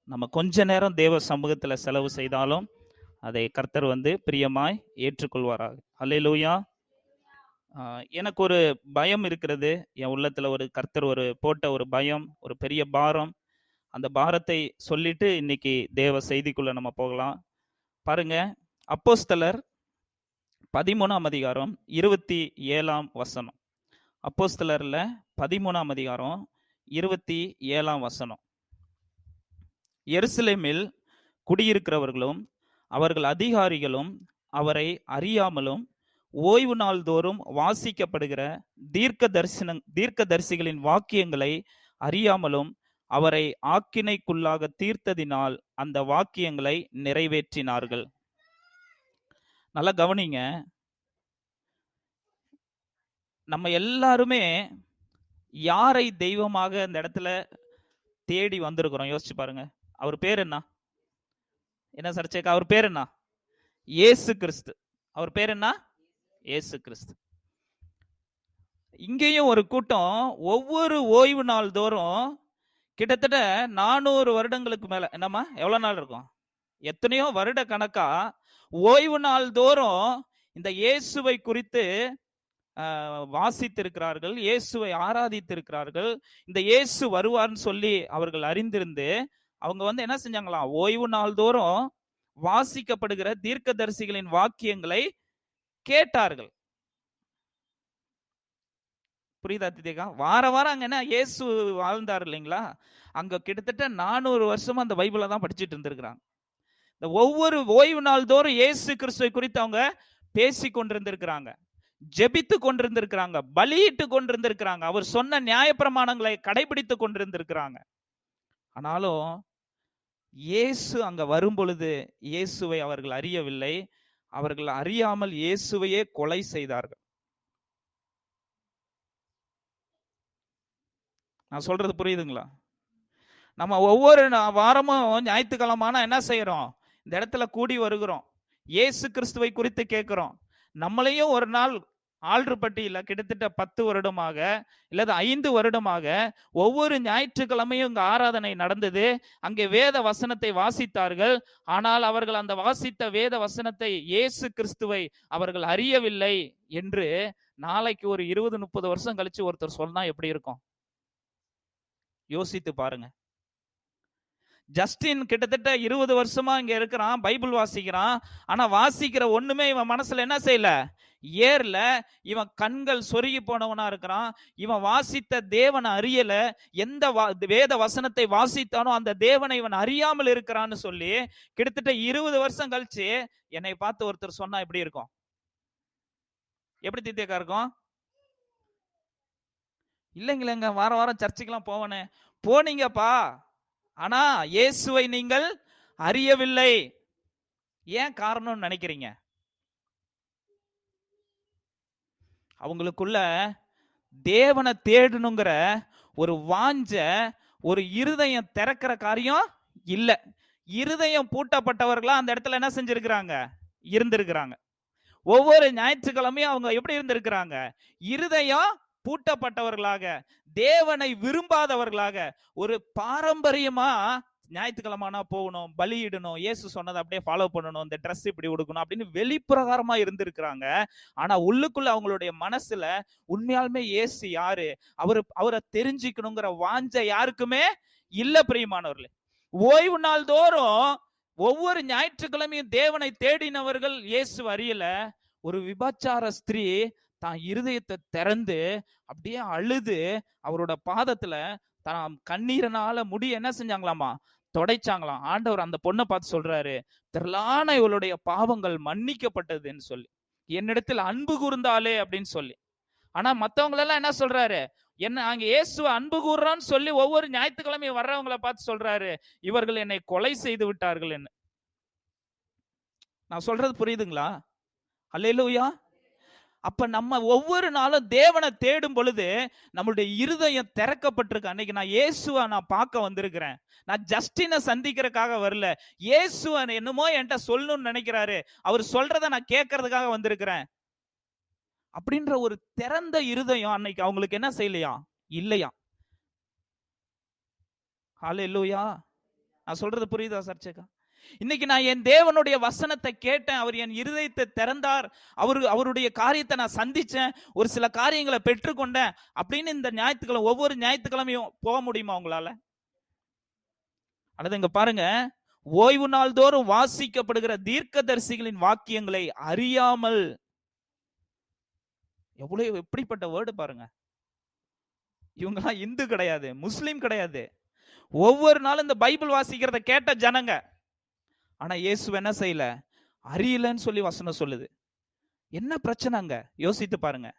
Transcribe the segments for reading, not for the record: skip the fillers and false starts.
நம்ம கொஞ்ச நேரம் தேவ சமூகத்தில் செலவு செய்தாலும் அதை கர்த்தர் பிரியமாய் ஏற்றுக்கொள்வாராக. அல்லேலூயா. எனக்கு ஒரு பயம் இருக்கிறது என் உள்ளத்துல, ஒரு கர்த்தர் போட்ட ஒரு பயம், ஒரு பெரிய பாரம். அந்த பாரத்தை சொல்லிட்டு இன்னைக்கு தேவ செய்திக்குள்ள நம்ம போகலாம். பாருங்க, அப்போஸ்தலர் 13ஆம் அதிகாரம் 27ஆம் வசனம். அப்போஸ்தலர்ல 13ஆம் அதிகாரம் 27ஆம் வசனம். எருசலேமில் குடியிருக்கிறவர்களும் அவர்கள் அதிகாரிகளும் அவரை அறியாமலும் ஓய்வு நாள் தோறும் வாசிக்கப்படுகிற தீர்க்கதரிசிகளின் வாக்கியங்களை அறியாமலும் அவரை ஆக்கினைக்குள்ளாக தீர்த்ததினால் அந்த வாக்கியங்களை நிறைவேற்றினார்கள். நல்லா கவனிங்க, நம்ம எல்லாருமே யாரை தெய்வமாக இந்த இடத்துல தேடி வந்திருக்கிறோம்? யோசிச்சு பாருங்க. அவர் பேர் என்ன? என்ன சர்ச்சைக்கா? அவர் பேர் என்ன? இயேசு கிறிஸ்து. அவர் பேர் என்ன? இயேசு கிறிஸ்து. இங்கேயும் ஒரு கூட்டம் ஒவ்வொரு ஓய்வு நாள் தோறும் கிட்டத்தட்ட 400 வருடங்களுக்கு மேல, என்னம்மா எவ்வளவு நாள் இருக்கும், எத்தனையோ வருட கணக்கா ஓய்வு நாள் தோறும் இந்த இயேசுவை குறித்து வாசித்திருக்கிறார்கள், இயேசுவை ஆராதித்திருக்கிறார்கள். இந்த இயேசு வருவார்னு சொல்லி அவர்கள் அறிந்திருந்து அவங்க என்ன செஞ்சாங்களாம்? ஓய்வு நாள் தோறும் வாசிக்கப்படுகிற தீர்க்கதரிசிகளின் வாக்கியங்களை கேட்டார்கள். புரியுதா திதேகா? வார வாரம் அங்க என்ன இயேசு வாழ்ந்தார் இல்லைங்களா? அங்க கிட்டத்தட்ட 400 வருஷமா அந்த பைபிளை தான் படிச்சுட்டு இருந்திருக்கிறாங்க. இந்த ஒவ்வொரு ஓய்வு நாள் தோறும் இயேசு கிறிஸ்துவை குறித்து அவங்க பேசி கொண்டிருந்திருக்கிறாங்க, ஜெபித்து கொண்டிருந்திருக்கிறாங்க, பலியிட்டு கொண்டிருந்திருக்கிறாங்க, அவர் சொன்ன நியாயப்பிரமாணங்களை கடைபிடித்து கொண்டிருந்திருக்கிறாங்க. ஆனாலும் இயேசு அங்க வரும் பொழுது இயேசுவை அவர்கள் அறியவில்லை. அவர்கள் அறியாமல் இயேசுவையே கொலை செய்தார்கள். நான் சொல்றது புரியுதுங்களா? நம்ம ஒவ்வொரு வாரமும் ஞாயிற்றுக்கிழமான என்ன செய்யறோம்? இந்த இடத்துல கூடி வருகிறோம், இயேசு கிறிஸ்துவை குறித்து கேட்கிறோம். நம்மளையும் ஒரு நாள் ஆள்றுப்பட்டியில கிட்டத்தட்ட 10 வருடமாக இல்லது 5 வருடமாக ஒவ்வொரு ஞாயிற்றுக்கிழமையும் இங்க ஆராதனை நடந்தது. அங்கே வேத வசனத்தை வாசித்தார்கள். ஆனால் அவர்கள் அந்த வாசித்த வேத வசனத்தை, இயேசு கிறிஸ்துவை அவர்கள் அறியவில்லை என்று நாளைக்கு ஒரு 20-30 வருஷம் கழிச்சு ஒருத்தர் சொன்னா எப்படி இருக்கும்? யோசித்து பாருங்க. ஜஸ்டின் கிட்டத்தட்ட 20 வருஷமா இங்க இருக்கிறான், பைபிள் வாசிக்கிறான். ஆனா வாசிக்கிற ஒண்ணுமே இவன் மனசுல என்ன செய்யல? ஏறல. இவன் கண்கள் சொருகி போனவனா இருக்கிறான். இவன் வாசித்த தேவனை அறியல. எந்த வேத வசனத்தை வாசித்தானோ அந்த தேவனை இவன் அறியாமல் இருக்கிறான்னு சொல்லி கிட்டத்தட்ட 20 வருஷம் கழிச்சு என்னை பார்த்து ஒருத்தர் சொன்னா எப்படி இருக்கும்? எப்படி தித்தேக்கா இருக்கும்? இல்லைங்களேங்க, வார வாரம் சர்ச்சுக்கெல்லாம் போவனே. போனீங்கப்பா, ஆனா இயேசுவை நீங்கள் அறியவில்லை. ஏன் காரணம்னு நினைக்கிறீங்க? அவங்களுக்குள்ள தேவனை தேடணுங்கிற ஒரு வாஞ்ச, ஒரு இருதயம் திறக்கிற காரியம் இல்ல. இருதயம் பூட்டப்பட்டவர்களா அந்த இடத்துல என்ன செஞ்சிருக்கிறாங்க? இருந்திருக்கிறாங்க. ஒவ்வொரு ஞாயிற்றுக்கிழமையும் அவங்க எப்படி இருந்திருக்கிறாங்க? இருதயம் பூட்டப்பட்டவர்களாக, தேவனை விரும்பாதவர்களாக, ஒரு பாரம்பரியமா ஞாயிற்றுக்கிழமைனா போகணும், பலியிடணும், இயேசு சொன்னதை அப்படியே ஃபாலோ பண்ணணும், இந்த ட்ரெஸ் இப்படி உடுக்கணும் அப்படின்னு வெளிப்பிரகாரமா இருந்திருக்கிறாங்க. ஆனா உள்ளுக்குள்ள அவங்களுடைய மனசுல உண்மையாலுமே இயேசு யாரு, அவரை தெரிஞ்சுக்கணுங்கிற வாஞ்ச யாருக்குமே இல்ல. பிரியமானவர்களே, ஓய்வு நாள் தோறும் ஒவ்வொரு ஞாயிற்றுக்கிழமையும் தேவனை தேடினவர்கள் இயேசு அறியல. ஒரு விபச்சார ஸ்திரீ தான் இருதயத்தை திறந்து அப்படியே அழுது அவரோட பாதத்துல தான் கண்ணீரனால முடிய என்ன செஞ்சாங்களாமா? தொடைச்சாங்களாம். ஆண்டவர் அந்த பொண்ணை பார்த்து சொல்றாரு, திரளான இவளுடைய பாவங்கள் மன்னிக்கப்பட்டதுன்னு சொல்லி, என்னிடத்தில் அன்பு கூர்ந்தாலே அப்படின்னு சொல்லி. ஆனா மத்தவங்களெல்லாம் என்ன சொல்றாரு? என்ன அங்க இயேசுவ அன்பு கூர்றான்னு சொல்லி ஒவ்வொரு ஞாயிற்றுக்கிழமையும் வர்றவங்களை பார்த்து சொல்றாரு, இவர்கள் என்னை கொலை செய்து விட்டார்கள். என்ன நான் சொல்றது புரியுதுங்களா? அல்லேலூயா. அப்ப நம்ம ஒவ்வொரு நாளும் தேவனை தேடும் பொழுது நம்மளுடைய இருதயம் திறக்கப்பட்டிருக்கு. அன்னைக்கு நான் இயேசுவை நான் பார்க்க வந்திருக்கிறேன். நான் ஜஸ்டினை சந்திக்கிறதுக்காக வரல. இயேசுவை என்னமோ என்கிட்ட சொல்லணும்னு நினைக்கிறாரு, அவர் சொல்றதை நான் கேட்கறதுக்காக வந்திருக்கிறேன் அப்படின்ற ஒரு திறந்த இருதயம் அன்னைக்கு அவங்களுக்கு என்ன செய்யலையா? இல்லையா? ஹல்லேலூயா. நான் சொல்றது புரியுதா சர்ச்சைக்கா? இன்னைக்கு நான் என் தேவனுடைய வசனத்தை கேட்டேன், அவர் என் இருதயத்தை திறந்தார், அவருடைய காரியத்தை நான் சந்திச்சேன், ஒரு சில காரியங்களை பெற்றுக்கொண்டேன் அப்படின்னு இந்த ஞாயிற்றுக்கிழமை ஒவ்வொரு ஞாயிற்றுக்கிழமையும் போக முடியுமா உங்களால? அல்லது இங்க பாருங்க, ஓய்வு நாள் தோறும் வாசிக்கப்படுகிற தீர்க்கதரிசிகளின் வாக்கியங்களை அறியாமல், எவ்வளவு எப்படிப்பட்ட வேர்டு பாருங்க. இவங்கெல்லாம் இந்து கிடையாது, முஸ்லீம் கிடையாது, ஒவ்வொரு நாளும் இந்த பைபிள் வாசிக்கிறத கேட்ட ஜனங்க. ஆனா இயேசு என்ன செய்யல? அறியலன்னு சொல்லி வசனம் சொல்லுது. என்ன பிரச்சனை அங்க? யோசித்து பாருங்க.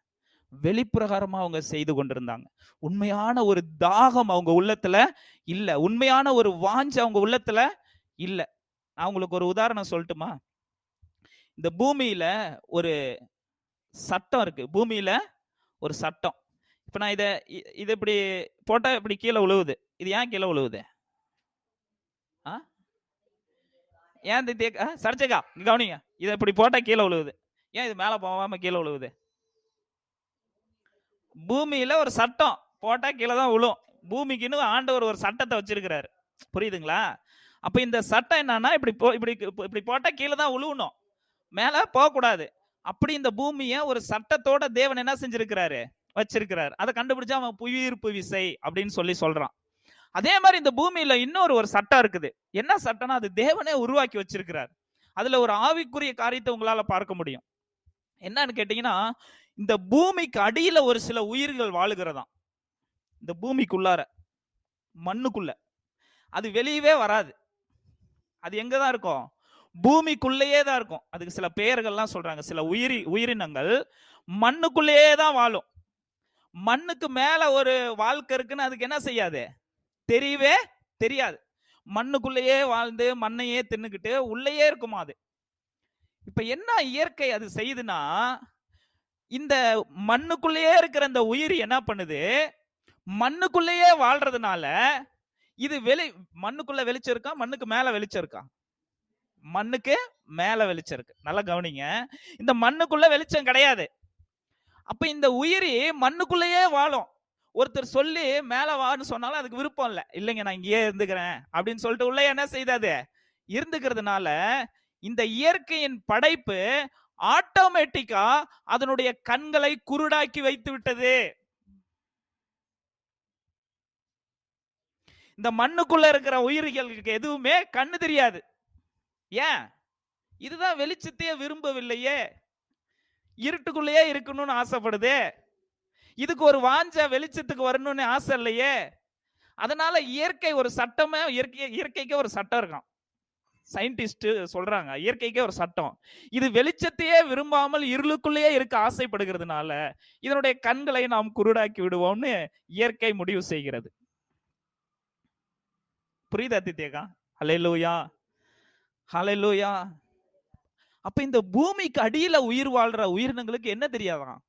வெளிப்பிரகாரமா அவங்க செய்து கொண்டிருந்தாங்க. உண்மையான ஒரு தாகம் அவங்க உள்ளத்துல இல்ல, உண்மையான ஒரு வாஞ்சை அவங்க உள்ளத்துல இல்ல. நான் உங்களுக்கு ஒரு உதாரணம் சொல்லட்டுமா? இந்த பூமியில ஒரு சட்டம் இருக்கு. பூமியில ஒரு சட்டம். இப்ப நான் இது இப்படி போட்டா இப்படி கீழே விழுவுது. இது ஏன் கீழே விழுவுது? ஏன் சர்ச்சைக்கா கவனிங்க, இதை இப்படி போட்டா கீழே விழுவுது. ஏன் இது மேல போகாம கீழே விழுவுது? பூமியில ஒரு சட்டம் போட்டா கீழே தான் விழும். பூமிக்குன்னு ஆண்டவர் ஒரு சட்டத்தை வச்சிருக்கிறாரு. புரியுதுங்களா? அப்ப இந்த சட்டம் என்னன்னா, இப்படி இப்படி போட்டா கீழே தான் விழுவணும், மேல போக கூடாது. அப்படி இந்த பூமியை ஒரு சட்டத்தோட தேவன் என்ன செஞ்சிருக்கிறாரு? வச்சிருக்கிறார். அதை கண்டுபிடிச்சா அவன் புவியீர்ப்பு விசை அப்படின்னு சொல்லி சொல்றான். அதே மாதிரி இந்த பூமியில இன்னொரு சட்டம் இருக்குது. என்ன சட்டம்னா, அது தேவனே உருவாக்கி வச்சிருக்கிறார். அதுல ஒரு ஆவிக்குரிய காரியத்தை உங்களால பார்க்க முடியும். என்னன்னு கேட்டீங்கன்னா, இந்த பூமிக்கு அடியில ஒரு சில உயிர்கள் வாழுகிறதாம். இந்த பூமிக்குள்ளார, மண்ணுக்குள்ள. அது வெளியவே வராது. அது எங்கதான் இருக்கும்? பூமிக்குள்ளேயே தான் இருக்கும். அதுக்கு சில பெயர்கள்லாம் சொல்றாங்க. சில உயிரினங்கள் மண்ணுக்குள்ளேயே தான் வாழும். மண்ணுக்கு மேல ஒரு வாழ்க்கை இருக்குன்னு அதுக்கு என்ன செய்யாது? தெரியவே தெரியாது. மண்ணுக்குள்ளேயே வாழ்ந்து மண்ணையே தின்னுக்கிட்டு உள்ளேயே இருக்குமா அது. இப்ப என்ன இயற்கை அது செய்யுதுன்னா, இந்த மண்ணுக்குள்ளேயே இருக்கிற இந்த உயிர் என்ன பண்ணுது? மண்ணுக்குள்ளேயே வாழ்றதுனால இது மண்ணுக்குள்ள வெளிச்சம் இருக்கா, மண்ணுக்கு மேல வெளிச்சம் இருக்கா? மண்ணுக்கு மேல வெளிச்சம் இருக்கு. நல்லா கவனிங்க. இந்த மண்ணுக்குள்ள வெளிச்சம் கிடையாது. அப்ப இந்த உயிரி மண்ணுக்குள்ளேயே வாழும். ஒருத்தர் சொல்லி மேல வான்னு சொன்னாலும் அதுக்கு விருப்பம் இல்லை. இல்லைங்க, நான் இங்கேயே இருந்துக்கிறேன் அப்படின்னு சொல்லிட்டு உள்ள என்ன செய்தாது? இருந்துக்கிறதுனால இந்த இயற்கையின் படைப்பு ஆட்டோமேட்டிக்கா அதனுடைய கண்களை குருடாக்கி வைத்து விட்டது. இந்த மண்ணுக்குள்ள இருக்கிற உயிர்களுக்கு எதுவுமே கண்ணு தெரியாது. ஏன்? இதுதான் வெளிச்சத்தையே விரும்பவில்லையே, இருட்டுக்குள்ளேயே இருக்கணும்னு ஆசைப்படுது. இதுக்கு ஒரு வாஞ்ச வெளிச்சத்துக்கு வரணும்னு ஆசை இல்லையே. அதனால இயற்கை ஒரு சட்டமே, இயற்கைக்கு ஒரு சட்டம் இருக்கான். சயின்டிஸ்ட் சொல்றாங்க, இயற்கைக்கே ஒரு சட்டம். இது வெளிச்சத்தையே விரும்பாமல் இருளுக்குள்ளேயே இருக்க ஆசைப்படுகிறதுனால இதனுடைய கண்களை நாம் குருடாக்கி விடுவோம்னு இயற்கை முடிவு செய்கிறது. புரியுதா தித்யகா? ஹல்லேலூயா, ஹல்லேலூயா. அப்ப இந்த பூமிக்கு அடியில உயிர் வாழ்ற உயிரினங்களுக்கு என்ன தெரியாதான்?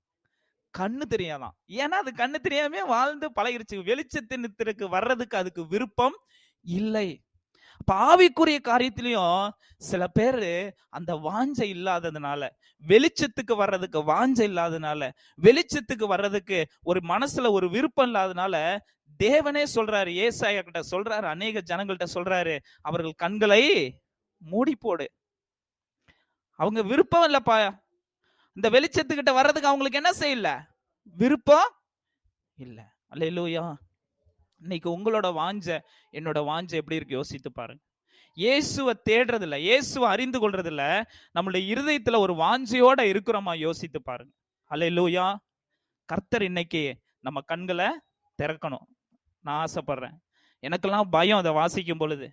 கண்ணு தெரியாதான். ஏன்னா அது கண்ணு தெரியாம வாழ்ந்து பழகிருச்சு. வெளிச்சத்திற்கு வர்றதுக்கு அதுக்கு விருப்பம் இல்லை. அப்ப ஆவிக்குரிய காரியத்திலையும் சில பேரு அந்த வாஞ்சை இல்லாததுனால, வெளிச்சத்துக்கு வர்றதுக்கு வாஞ்சை இல்லாததுனால, வெளிச்சத்துக்கு வர்றதுக்கு ஒரு மனசுல ஒரு விருப்பம் இல்லாததுனால தேவனே சொல்றாரு, ஏசாயா கிட்ட சொல்றாரு, அநேக ஜனங்கள்கிட்ட சொல்றாரு, அவர்கள் கண்களை மூடி போடு. அவங்க விருப்பம் இல்லப்பா, இந்த வெளிச்சத்துக்கிட்ட வர்றதுக்கு அவங்களுக்கு என்ன செய்யல? விருப்பம் இல்ல. அல்லேலூயா. இன்னைக்கு உங்களோட வாஞ்ச, என்னோட வாஞ்ச எப்படி இருக்கு யோசித்து பாருங்க. இயேசுவை தேடுறது இல்ல, இயேசுவை அறிந்து கொள்றது இல்ல, நம்மளுடைய இருதயத்துல ஒரு வாஞ்சையோட இருக்கிறோமா யோசித்து பாருங்க. அல்லேலூயா. கர்த்தர் இன்னைக்கு நம்ம கண்களை திறக்கணும். நான் ஆசைப்படுறேன். எனக்கெல்லாம் பயம் அதை வாசிக்கும் பொழுது.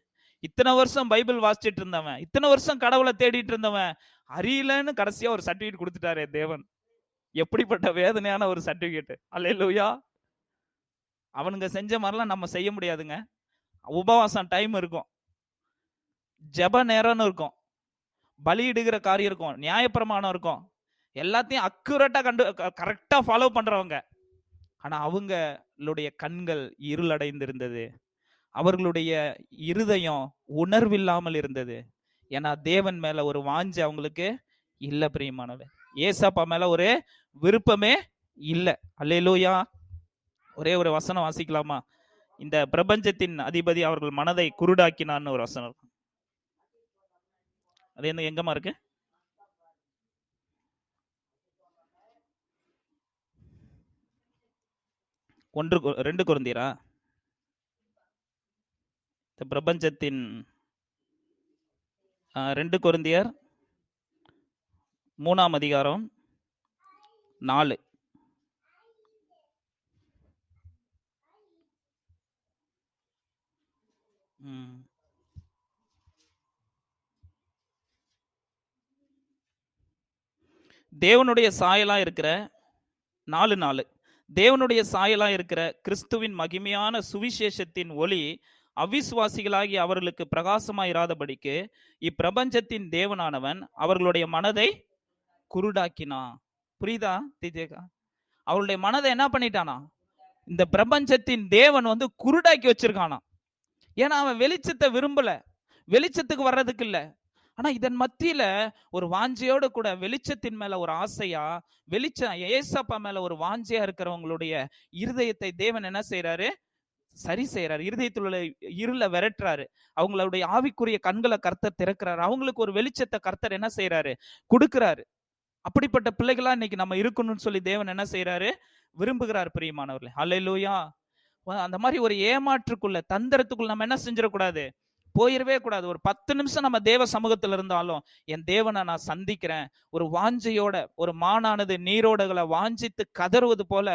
இத்தனை வருஷம் பைபிள் வாசிச்சுட்டு இருந்தவன், இத்தனை வருஷம் கடவுளை தேடிட்டு இருந்தவன், அறியலன்னு கடைசியா ஒரு சர்டிபிகேட் கொடுத்துட்டாரு தேவன். எப்படிப்பட்ட வேதனையான ஒரு சர்டிபிகேட். அல்லேலூயா. அவனுங்க செஞ்ச மாதிரிலாம் நம்ம செய்ய முடியாதுங்க. உபவாசம் டைம் இருக்கும், ஜெப நேரம்னு இருக்கும், பலியிடுகிற காரியம் இருக்கும், நியாயப்பிரமாணம் இருக்கும், எல்லாத்தையும் அக்யூரேட்டா கரெக்டா ஃபாலோ பண்றவங்க. ஆனா அவங்களுடைய கண்கள் இருளடைந்திருந்தது, அவர்களுடைய இருதயம் உணர்வில்லாமல் இருந்தது. ஏன்னா தேவன் மேல ஒரு வாஞ்சை அவங்களுக்கு இல்ல. பிரியமானவர், ஏசப்பா மேல ஒரு விருப்பமே இல்ல. அல்லேலூயா. ஒரே ஒரு வசனம் வாசிக்கலாமா? இந்த பிரபஞ்சத்தின் அதிபதி அவர்கள் மனதை குருடாக்கினான்னு ஒரு வசனம். அது என்ன எங்கம்மா இருக்கு? 2 கொரிந்தியரா? இந்த பிரபஞ்சத்தின் 2 கொரிந்தியர் 3ஆம் அதிகாரம் 4. தேவனுடைய சாயலா இருக்கிற 4:4 தேவனுடைய சாயலா இருக்கிற கிறிஸ்துவின் மகிமையான சுவிசேஷத்தின் ஒளி அவிசுவாசிகளாகி அவர்களுக்கு பிரகாசமாயிராதபடிக்கு இப்பிரபஞ்சத்தின் தேவனானவன் அவர்களுடைய மனதை குருடாக்கினா. புரியுதா தீஜேகா? அவருடைய மனதை என்ன பண்ணிட்டானா? இந்த பிரபஞ்சத்தின் தேவன் வந்து குருடாக்கி வச்சிருக்கானா. ஏன்னா அவன் வெளிச்சத்தை விரும்பல, வெளிச்சத்துக்கு வர்றதுக்கு இல்ல. ஆனா இதன் மத்தியில ஒரு வாஞ்சையோடு கூட வெளிச்சத்தின் மேல ஒரு ஆசையா, வெளிச்சம் ஏசப்பா மேல ஒரு வாஞ்சையா இருக்கிறவங்களுடைய இருதயத்தை தேவன் என்ன செய்யறாரு? சரி செய்யறாரு. இருதயத்தில் உள்ள இருளை விரட்டுறாரு. அவங்களுடைய ஆவிக்குரிய கண்களை கர்த்தர் திறக்கிறாரு. அவங்களுக்கு ஒரு வெளிச்சத்தை கர்த்தர் என்ன செய்யறாரு? கொடுக்கிறாரு. அப்படிப்பட்ட பிள்ளைகளா இன்னைக்கு நம்ம இருக்கணும்னு சொல்லி தேவன் என்ன செய்யறாரு? விரும்புகிறார். பிரியமானவர்களே, அல்லேலூயா. அந்த மாதிரி ஒரு ஏமாற்றுக்குள்ள தந்திரத்துக்குள்ள நம்ம என்ன செஞ்சிடக்கூடாது? போயிடவே கூடாது. ஒரு 10 நிமிஷம் நம்ம தேவ சமூகத்தில் இருந்தாலும் என் தேவனை நான் சந்திக்கிறேன் ஒரு வாஞ்சையோட, ஒரு மானானது நீரோடுகளை வாஞ்சித்து கதறுவது போல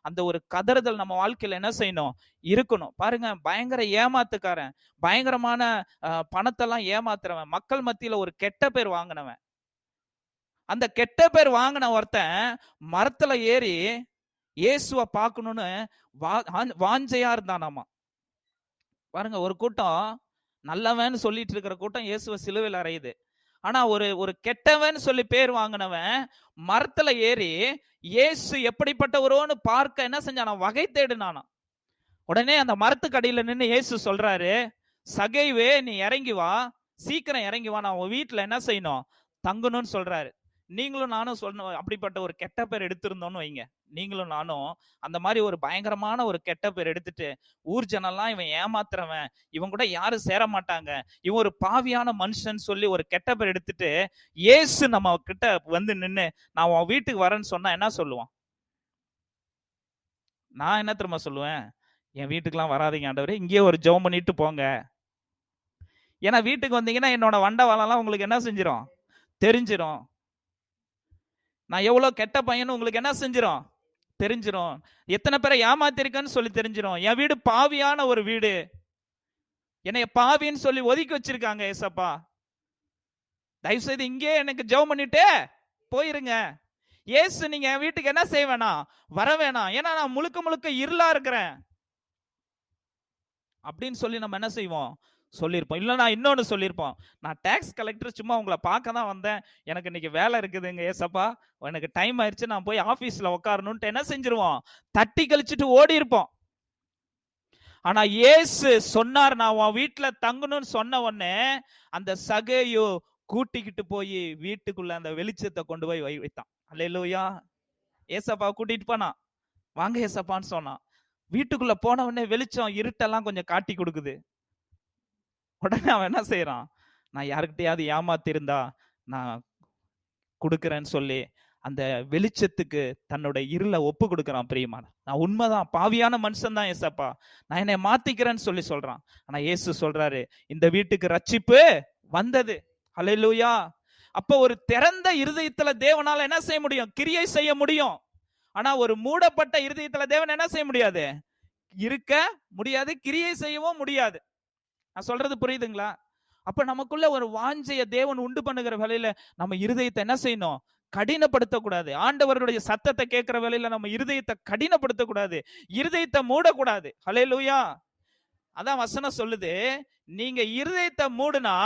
அந்த ஒரு கதறுதல் நம்ம வாழ்க்கையில என்ன செய்யணும்? இருக்கணும். பாருங்க, பயங்கர ஏமாத்துக்காரன், பயங்கரமான பணத்தெல்லாம் ஏமாத்துறவன், மக்கள் மத்தியில ஒரு கெட்ட பேர் வாங்கினவன், அந்த கெட்ட பேர் வாங்கின ஒருத்தன் மரத்துல ஏறி இயேசுவை பார்க்கணும்னு வாஞ்சையா இருந்தானாமா. பாருங்க, ஒரு கூட்டம் நல்லவன் சொல்லிட்டு இருக்கிற கூட்டம் இயேசுவை சிலுவையில் அறையுது. ஆனா ஒரு கெட்டவன் சொல்லி பேர் வாங்கினவன் மரத்துல ஏறி இயேசு எப்படிப்பட்டவரோன்னு பார்க்க என்ன செஞ்சானா? வகை தேடினானா. உடனே அந்த மரத்துக்கு அடியில நின்று இயேசு சொல்றாரு, சகைவே நீ இறங்கி வா, சீக்கிரம் இறங்கி வா, நான் உன் வீட்டுல என்ன செய்யணும்? தங்கணும்னு சொல்றாரு. நீங்களும் நானும் சொல்லணும், அப்படிப்பட்ட ஒரு கெட்ட பேர் எடுத்திருந்தோம்னு வைங்க, நீங்களும் நானும் அந்த மாதிரி ஒரு பயங்கரமான ஒரு கெட்ட பேர் எடுத்துட்டு ஊர் ஜனெல்லாம் இவன் ஏமாத்துறவன், இவன் கூட யாரும் சேர மாட்டாங்க, இவன் ஒரு பாவியான மனுஷன் சொல்லி ஒரு கெட்ட பேர் எடுத்துட்டு இயேசு நம்ம கிட்ட வந்து நின்று நான் உன் வீட்டுக்கு வரேன்னு சொன்னா என்ன சொல்லுவான்? நான் என்ன தெரியுமா சொல்லுவேன்? என் வீட்டுக்கெல்லாம் வராதீங்க ஆண்டவரே, இங்கேயே ஒரு ஜெபம் பண்ணிட்டு போங்க. ஏன்னா வீட்டுக்கு வந்தீங்கன்னா என்னோட வண்டவாளம்லாம் உங்களுக்கு என்ன செஞ்சிடும்? தெரிஞ்சிடும். நான் எவ்வளவு கெட்ட பையன் உங்களுக்கு என்ன செஞ்சிடும்? தெரிஞ்சிடும். எத்தனை பேரை ஏமாத்திருக்கேன்னு சொல்லி தெரிஞ்சிடும். என் வீடு பாவியான ஒரு வீடு, என்னைய பாவின்னு சொல்லி ஒதுக்கி வச்சிருக்காங்க ஏசப்பா, தயவு செய்து இங்கே எனக்கு ஜெபம் பண்ணிட்டு போயிருங்க. ஏசு நீங்க என் வீட்டுக்கு என்ன செய்ய வேணாம்? வர வேணாம். ஏன்னா நான் முழுக்க முழுக்க இருளா இருக்கிறேன் அப்படின்னு சொல்லி நம்ம என்ன செய்வோம்? சொல்லியிருப்போம். இல்லைனா இன்னொன்று சொல்லியிருப்போம், நான் டேக்ஸ் கலெக்டர், சும்மா உங்களை பார்க்க தான் வந்தேன், எனக்கு இன்னைக்கு வேலை இருக்குதுங்க ஏசப்பா, எனக்கு டைம் ஆயிடுச்சு, நான் போய் ஆஃபீஸில் உட்காரணுன்ட்டு என்ன செஞ்சிருவோம்? தட்டி கழிச்சுட்டு ஓடி இருப்போம். ஆனா இயேசு சொன்னார், நான் உன் வீட்டில் தங்கணும்னு சொன்ன உடனே அந்த சகேயு கூட்டிக்கிட்டு போய் வீட்டுக்குள்ள அந்த வெளிச்சத்தை கொண்டு போய் வைத்தான். அல்லேலூயா. ஏசப்பா கூட்டிட்டு போனா, வாங்க ஏசப்பான்னு சொன்னான். வீட்டுக்குள்ள போன உடனே வெளிச்சம் இருட்டெல்லாம் கொஞ்சம் காட்டி கொடுக்குது. உடனே அவன் என்ன செய்யறான்? நான் யாருக்கிட்டையாவது ஏமாத்திருந்தா நான் கொடுக்குறேன்னு சொல்லி அந்த வெளிச்சத்துக்கு தன்னோட இருளை ஒப்பு கொடுக்குறான். பிரியமான, நான் உண்மைதான் பாவியான மனுஷன் தான் ஏசப்பா, நான் என்னை மாத்திக்கிறேன்னு சொல்லி சொல்றான். ஆனா இயேசு சொல்றாரு, இந்த வீட்டுக்கு ரட்சிப்பு வந்தது. அல்லேலூயா. அப்ப ஒரு திறந்த இருதயத்துல தேவனால என்ன செய்ய முடியும்? கிரியை செய்ய முடியும். ஆனா ஒரு மூடப்பட்ட இருதயத்துல தேவன் என்ன செய்ய முடியாது? இருக்க முடியாது, கிரியை செய்யவும் முடியாது. நான் சொல்றது புரியுதுங்களா? அப்ப நமக்குள்ள ஒரு வாஞ்சைய தேவன் உண்டு பண்ணுகிற வேலையில நம்ம இருதயத்தை என்ன செய்யணும்? கடினப்படுத்தக்கூடாது. ஆண்டவருடைய சத்தத்தை கேட்கிற வேலையில நம்ம இருதயத்தை கடினப்படுத்தக்கூடாது, இருதயத்தை மூடக்கூடாது. ஹல்லேலூயா. அதான் வசனம் சொல்லுது, நீங்க இருதயத்தை மூடுனா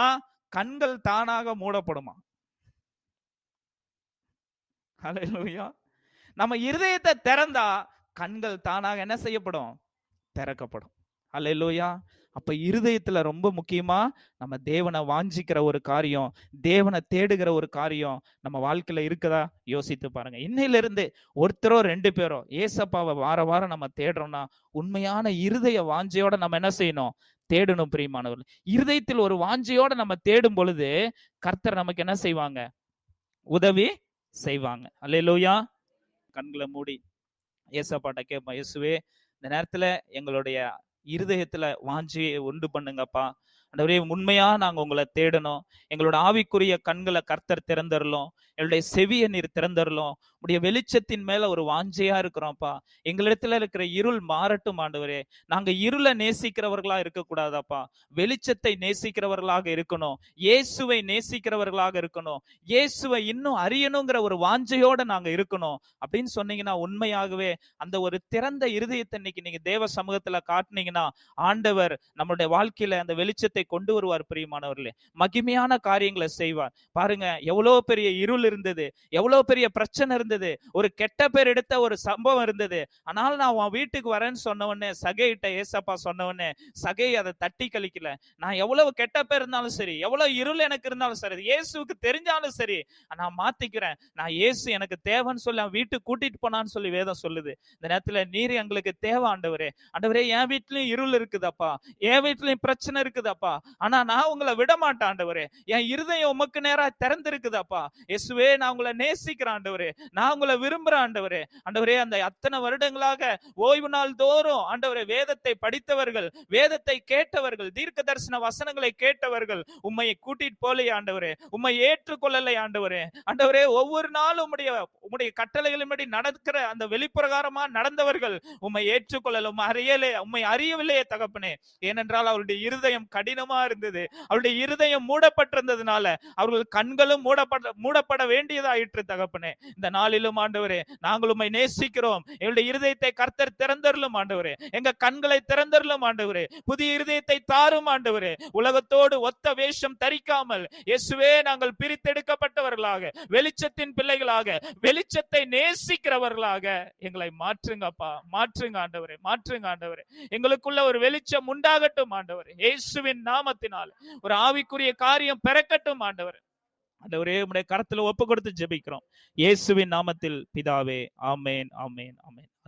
கண்கள் தானாக மூடப்படுமா. ஹல்லேலூயா. நம்ம இருதயத்தை திறந்தா கண்கள் தானாக என்ன செய்யப்படும்? திறக்கப்படும். ஹல்லேலூயா. அப்ப இருதயத்துல ரொம்ப முக்கியமா நம்ம தேவனை வாஞ்சிக்கிற ஒரு காரியம், தேவனை தேடுகிற ஒரு காரியம் நம்ம வாழ்க்கையில இருக்குதா? யோசித்து பாருங்க. இன்னையில இருந்து ஒருத்தரோ 2 பேரோ ஏசப்பாவை வார வாரம் நம்ம தேடுறோம்னா, உண்மையான இருதய வாஞ்சையோட நம்ம என்ன செய்யணும்? தேடணும் பிரியமானவர்கள். இருதயத்தில் ஒரு வாஞ்சையோட நம்ம தேடும் பொழுது கர்த்தர் நமக்கு என்ன செய்வாங்க? உதவி செய்வாங்க. அல்லேலூயா. கண்களை மூடி ஏசப்பாட்ட கேட்போம். இயேசுவே, இந்த நேரத்துல எங்களுடைய இருதயத்துல வாஞ்சியை உண்டு பண்ணுங்கப்பா. ஆண்டவரே, உண்மையா நாங்க உங்களை தேடணும். எங்களோட ஆவிக்குரிய கண்களை கர்த்தர் திறந்தரலும், எங்களுடைய செவியை நீர் திறந்தரலும். உடைய வெளிச்சத்தின் மேல ஒரு வாஞ்சையா இருக்கிறோம்ப்பா. எங்களிடத்துல இருக்கிற இருள் மாறட்டும் ஆண்டவரே. நாங்க இருளை நேசிக்கிறவர்களா இருக்கக்கூடாதாப்பா, வெளிச்சத்தை நேசிக்கிறவர்களாக இருக்கணும். இயேசுவை நேசிக்கிறவர்களாக இருக்கணும். இயேசுவை இன்னும் அறியணுங்கிற ஒரு வாஞ்சையோட நாங்க இருக்கணும் அப்படின்னு சொன்னீங்கன்னா, உண்மையாகவே அந்த ஒரு திறந்த இருதயத்தை இன்னைக்கு நீங்க தேவ சமூகத்துல காட்டுனீங்கன்னா, ஆண்டவர் நம்மளுடைய வாழ்க்கையில அந்த வெளிச்சத்தை கொண்டு வருவார் பிரியமானவர்களே. மகிமையான காரியங்களை செய்வார். பாருங்க, எவ்வளவு பெரிய இருள் இருந்தது, எவ்வளவு பெரிய பிரச்சனை இருந்தது, ஒரு கெட்ட பேர் எடுத்த ஒரு சம்பவம் இருந்தது. ஆனால் நான் உன் வீட்டுக்கு வரேன்னு சொன்ன உடனே, சகையிட்ட ஏசப்பா சொன்ன உடனே, சகை அதை தட்டி கழிக்கல. நான் எவ்வளவு கெட்ட பேர் இருந்தாலும் சரி, எவ்வளவு இருள் எனக்கு இருந்தாலும் சரி, இயேசுக்கு தெரிஞ்சாலும் சரி, நான் மாத்திக்கிறேன். நான் இயேசு எனக்கு தேவைன்னு சொல்லி அவன் வீட்டுக்கு கூட்டிட்டு போனான்னு சொல்லி வேதம் சொல்லுது. இந்த நேரத்துல நீர் எங்களுக்கு தேவை ஆண்டவரே. ஆண்டவரே, என் வீட்லயும் இருள் இருக்குதாப்பா, என் வீட்லயும் பிரச்சனை இருக்குதாப்பா, ஆனா நான் உங்களை விட மாட்டேன் ஆண்டவரே. என் இருதயம் உமக்கு நேரா திறந்திருக்குதாப்பா. இயேசுவே, நான் உங்களை நேசிக்கிறேன் ஆண்டவரே, நான் உங்களை விரும்புறேன் ஆண்டவரே. ஆண்டவரே, அந்த அத்தனை வருடங்களாக ஓய்வு நாள் தோறும் ஆண்டவரே வேதத்தை படித்தவர்கள், வேதத்தை கேட்டவர்கள், தீர்க்க தரிசன வசனங்களை கேட்டவர்கள் உம்மை கூட்டிட்டு போலையே ஆண்டவரே, உம்மை ஏற்றுக்கொள்ளலை ஆண்டவரே. ஆண்டவரே, ஒவ்வொரு நாளும் உம்முடைய கட்டளைகளின்படி நடக்கிற அந்த வெளிப்பிரகாரமா நடந்தவர்கள் உம்மை ஏற்றுக்கொள்ளல, உம்மை அறியவில்லையே தகப்பனே. ஏனென்றால் அவருடைய இருதயம் கடினமா இருந்தது. அவருடைய இருதயம் மூடப்பட்டிருந்ததுனால அவர்கள் கண்களும் மூடப்பட வேண்டியதாயிற்று தகப்பனே. இந்த நாளிலும் ஆண்டவரே, நாங்கள் உம்மை நேசிக்கிறோம். எங்களுடைய இருதயத்தை கர்த்தர் திறந்தருளும் ஆண்டவரே. எங்க கண்களை திறந்தருளும் ஆண்டவரே. புதிய இருதயத்தை தாரும் ஆண்டவரே. உலகத்தோடு ஒத்த வேஷம் தரிக்காமல் இயேசுவே, நாங்கள் பிரித்தெடுக்கப்பட்டவர்களாக, வெளிச்சத்தின் பிள்ளைகளாக, வெளிச்சத்தை நேசிக்கிறவர்களாக எங்களை மாற்றுங்கப்பா. மாற்றுங்க ஆண்டவரே, மாற்றுங்க ஆண்டவரே. எங்களுக்குள்ள ஒரு வெளிச்சம் உண்டாகட்டும் ஆண்டவரே. இயேசுவின் நாமத்தினால் ஒரு ஆவிக்குரிய காரியம் பிறக்கட்டும் ஆண்டவரே. ஆண்டவரே, உம்முடைய கரத்துல ஒப்பு கொடுத்து ஜெபிக்கிறோம். இயேசுவின் நாமத்தில் பிதாவே. ஆமென், ஆமென், ஆமென்.